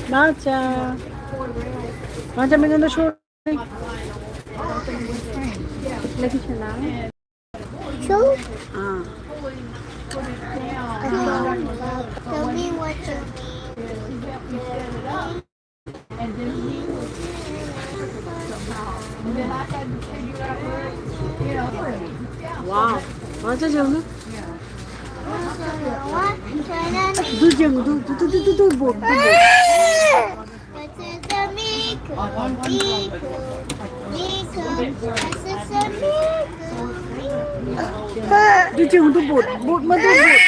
Matcha. Matcha maganda siya. Lagi siya lang. True? Ah. Tell me what you Wow. Matcha जेवण. What? दूध जेवण. दूध boat. This is the Miku. दूध जेवण तू बोट. बोट मध्ये boat.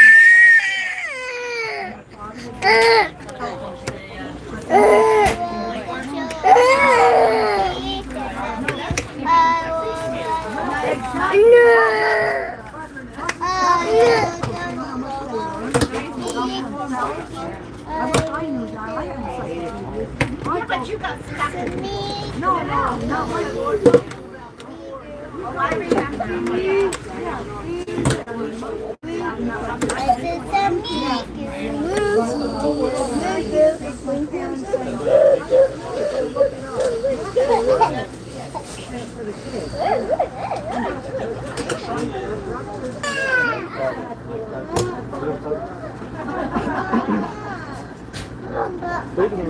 But you got stuck in me. No. This is